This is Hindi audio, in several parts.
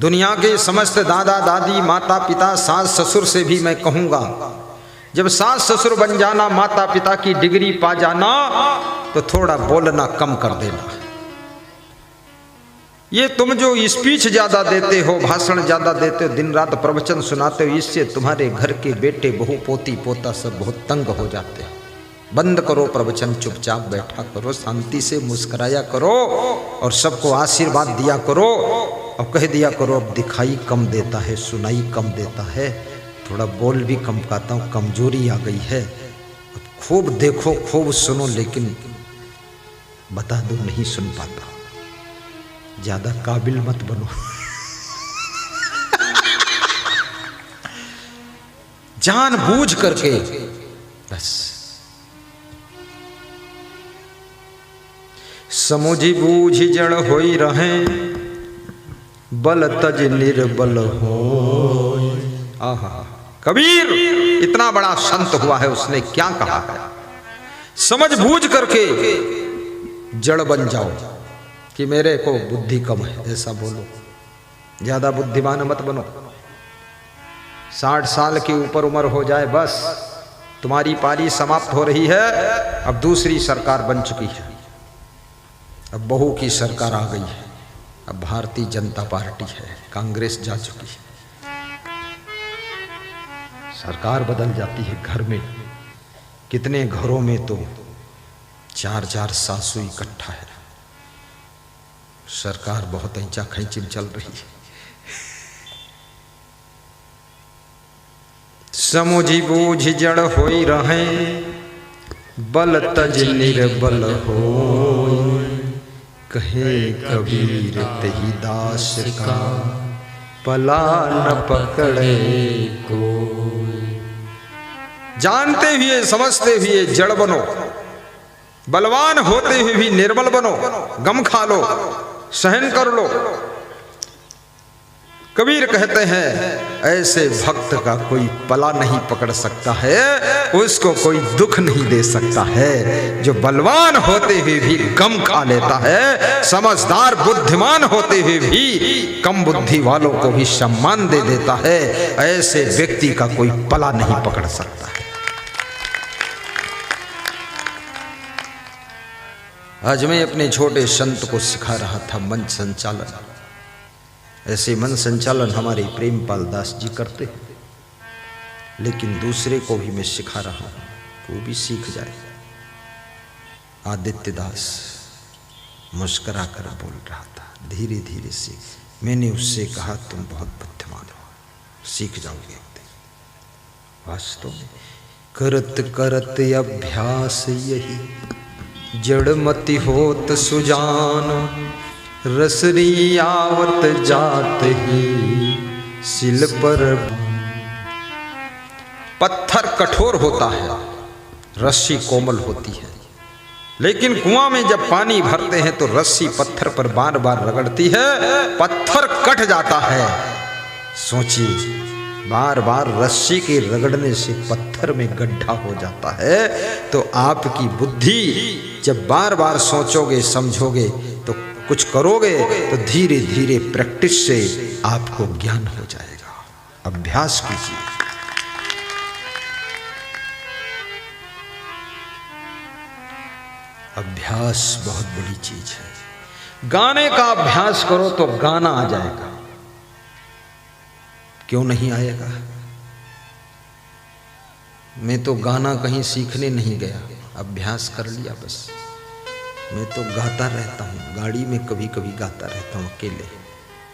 दुनिया के समस्त दादा दादी माता पिता सास ससुर से भी मैं कहूँगा, जब सास ससुर बन जाना, माता पिता की डिग्री पा जाना, तो थोड़ा बोलना कम कर देना। ये तुम जो स्पीच ज्यादा देते हो, भाषण ज्यादा देते हो, दिन रात प्रवचन सुनाते हो, इससे तुम्हारे घर के बेटे बहू पोती पोता सब बहुत तंग हो जाते हैं। बंद करो प्रवचन, चुपचाप बैठा करो, शांति से मुस्कुराया करो और सबको आशीर्वाद दिया करो और कह दिया करो अब दिखाई कम देता है, सुनाई कम देता है, थोड़ा बोल भी कम पाता हूँ, कमजोरी आ गई है, खूब देखो खूब सुनो, लेकिन बता दो नहीं सुन पाता, ज्यादा काबिल मत बनो। जानबूझ करके बस समुझी बूझी जड़ होई रहे, बल तज निर्बल हो। आहा, कबीर इतना बड़ा संत हुआ है, उसने क्या कहा है, समझ बूझ करके जड़ बन जाओ कि मेरे को बुद्धि कम है ऐसा बोलो, ज्यादा बुद्धिमान मत बनो। 60 साल की ऊपर उम्र हो जाए बस तुम्हारी पारी समाप्त हो रही है, अब दूसरी सरकार बन चुकी है, अब बहू की सरकार आ गई है, अब भारतीय जनता पार्टी है, कांग्रेस जा चुकी है, सरकार बदल जाती है। घर में कितने घरों में तो 4-4 सासू इकट्ठा है, सरकार बहुत ऐंचा खैंचिम चल रही है। समुझी बूझ जड़ होई रहे, बल तज निर्बल हो। कहे कबीर तेहि दास का, पला न पकड़े को। जानते हुए समझते हुए जड़ बनो, बलवान होते हुए भी निर्बल बनो, गम खा लो, सहन कर लो। कबीर कहते हैं ऐसे भक्त का कोई पला नहीं पकड़ सकता है, उसको कोई दुख नहीं दे सकता है। जो बलवान होते हुए भी गम खा लेता है, समझदार बुद्धिमान होते हुए भी कम बुद्धि वालों को भी सम्मान दे देता है, ऐसे व्यक्ति का कोई पला नहीं पकड़ सकता है। आज मैं अपने छोटे संत को सिखा रहा था मन संचालन। ऐसे मन संचालन हमारे प्रेमपाल दास जी करते हैं, लेकिन दूसरे को भी मैं सिखा रहा हूँ, वो भी सीख जाए। आदित्य दास मुस्करा कर बोल रहा था, धीरे धीरे सीख। मैंने उससे कहा तुम बहुत बुद्धिमान हो, सीख जाओगे एक दिन। वास्तव में करत करत अभ्यास यही, जड़मति होत सुजान। रसरी आवत जात ही सिल पर। पत्थर कठोर होता है, रस्सी कोमल होती है, लेकिन कुआं में जब पानी भरते हैं तो रस्सी पत्थर पर बार बार रगड़ती है, पत्थर कट जाता है। सोचिए, बार बार रस्सी के रगड़ने से पत्थर में गड्ढा हो जाता है, तो आपकी बुद्धि जब बार बार सोचोगे समझोगे तो कुछ करोगे तो धीरे धीरे प्रैक्टिस से आपको ज्ञान हो जाएगा। अभ्यास कीजिए। अभ्यास बहुत बड़ी चीज है। गाने का अभ्यास करो तो गाना आ जाएगा, क्यों नहीं आएगा? मैं तो गाना कहीं सीखने नहीं गया, अभ्यास कर लिया बस। मैं तो गाता रहता हूँ, गाड़ी में कभी कभी गाता रहता हूँ अकेले,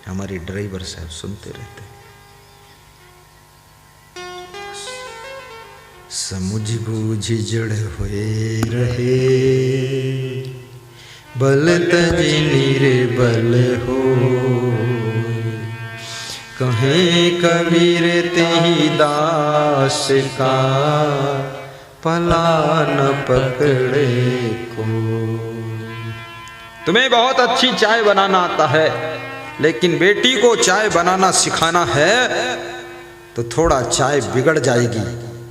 हमारे ड्राइवर साहब सुनते रहते हैं। समुझ बूझ जड़ हुए रहे, बल तज निर्बल हो। कहे कबीर तेहि दास का, पला न पकड़े को। तुम्हें बहुत अच्छी चाय बनाना आता है, लेकिन बेटी को चाय बनाना सिखाना है तो थोड़ा चाय बिगड़ जाएगी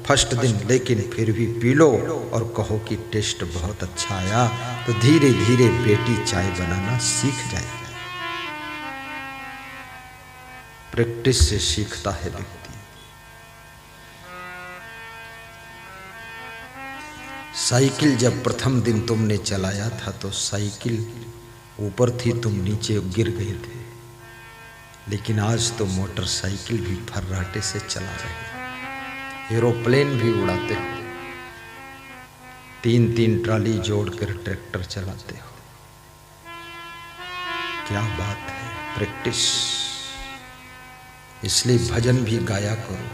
फर्स्ट दिन, लेकिन फिर भी पी लो और कहो कि टेस्ट बहुत अच्छा आया, तो धीरे धीरे बेटी चाय बनाना सीख जाएगी। प्रैक्टिस से सीखता है व्यक्ति। साइकिल जब प्रथम दिन तुमने चलाया था तो साइकिल ऊपर थी, तुम नीचे गिर गए थे, लेकिन आज तो मोटरसाइकिल भी फर्राटे से चला रहे हैं, एरोप्लेन भी उड़ाते हो, 3-3 ट्राली जोड़कर ट्रैक्टर चलाते हो। क्या बात है, प्रैक्टिस। इसलिए भजन भी गाया करो।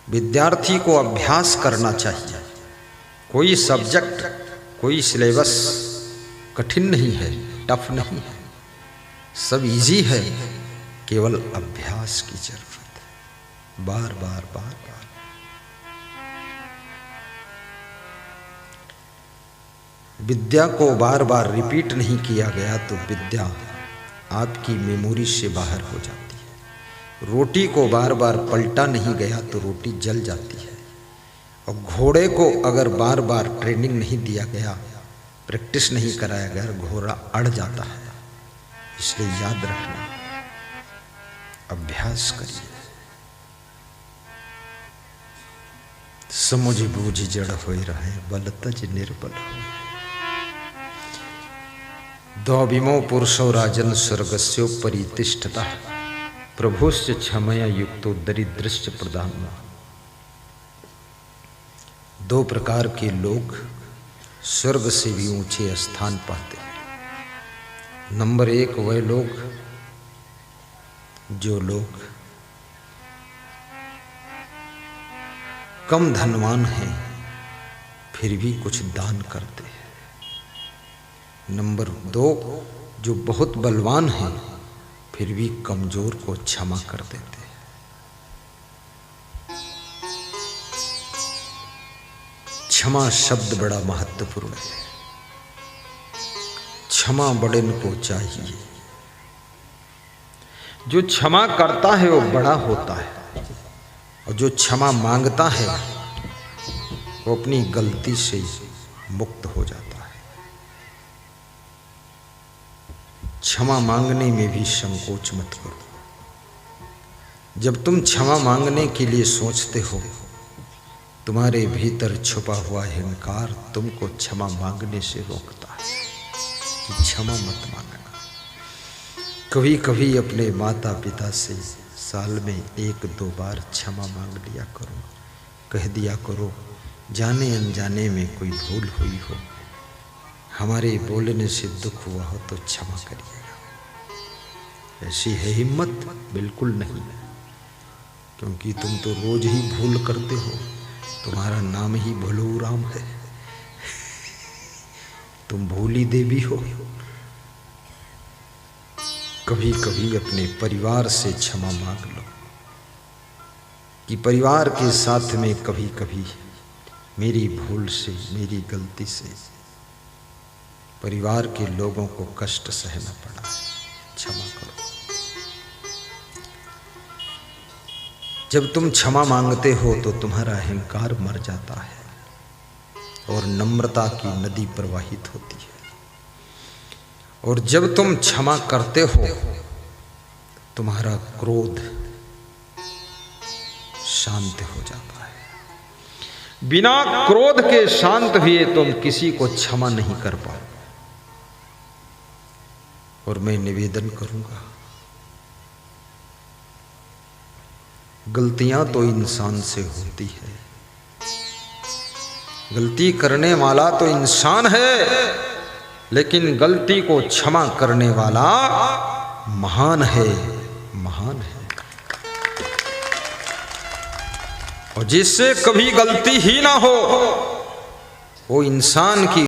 विद्यार्थी को अभ्यास करना चाहिए। कोई सब्जेक्ट, कोई सिलेबस कठिन नहीं है, टफ नहीं है, सब इजी है, केवल अभ्यास की जरूरत है, बार बार बार बार। विद्या को बार बार रिपीट नहीं किया गया तो विद्या आपकी मेमोरी से बाहर हो जाती है। रोटी को बार बार पलटा नहीं गया तो रोटी जल जाती है। और घोड़े को अगर बार बार ट्रेनिंग नहीं दिया गया, प्रैक्टिस नहीं कराया गया, घोड़ा अड़ जाता है। इसलिए याद रखना, अभ्यास करिए। समुझ बूझ जड़ होई रहे, बल तज निर्बल हो। द्वविमो पुरुषो राजन स्वर्गस्योपरि तिष्ठता, प्रभुश्च क्षमया युक्तो दरिद्रश्च प्रदान। 2 प्रकार के लोग स्वर्ग से भी ऊंचे स्थान पाते हैं। नंबर 1 वह लोग जो लोग कम धनवान हैं फिर भी कुछ दान करते हैं। नंबर 2 जो बहुत बलवान हैं फिर भी कमजोर को क्षमा कर देते हैं। क्षमा शब्द बड़ा महत्वपूर्ण है। क्षमा बड़े को चाहिए। जो क्षमा करता है वो बड़ा होता है, और जो क्षमा मांगता है वो अपनी गलती से मुक्त हो जाता है। क्षमा मांगने में भी संकोच मत करो। जब तुम क्षमा मांगने के लिए सोचते हो, तुम्हारे भीतर छुपा हुआ अहंकार तुमको क्षमा मांगने से रोकता है कि क्षमा मत मांगना। कभी कभी अपने माता पिता से साल में 1-2 बार क्षमा मांग लिया करो। कह दिया करो, जाने अनजाने में कोई भूल हुई हो, हमारे बोलने से दुख हुआ हो तो क्षमा करिएगा। ऐसी है हिम्मत? बिल्कुल नहीं, क्योंकि तुम तो रोज ही भूल करते हो। तुम्हारा नाम ही भोलू राम है, तुम भूली देवी हो। कभी कभी अपने परिवार से क्षमा मांग लो कि परिवार के साथ में कभी कभी मेरी भूल से, मेरी गलती से परिवार के लोगों को कष्ट सहना पड़ा, क्षमा करो। जब तुम क्षमा मांगते हो तो तुम्हारा अहंकार मर जाता है और नम्रता की नदी प्रवाहित होती है। और जब तुम क्षमा करते हो तुम्हारा क्रोध शांत हो जाता है। बिना क्रोध के शांत हुए तुम किसी को क्षमा नहीं कर पाओ। और मैं निवेदन करूंगा, गलतियां तो इंसान से होती है, गलती करने वाला तो इंसान है, लेकिन गलती को क्षमा करने वाला महान है, महान है। और जिससे कभी गलती ही ना हो वो इंसान की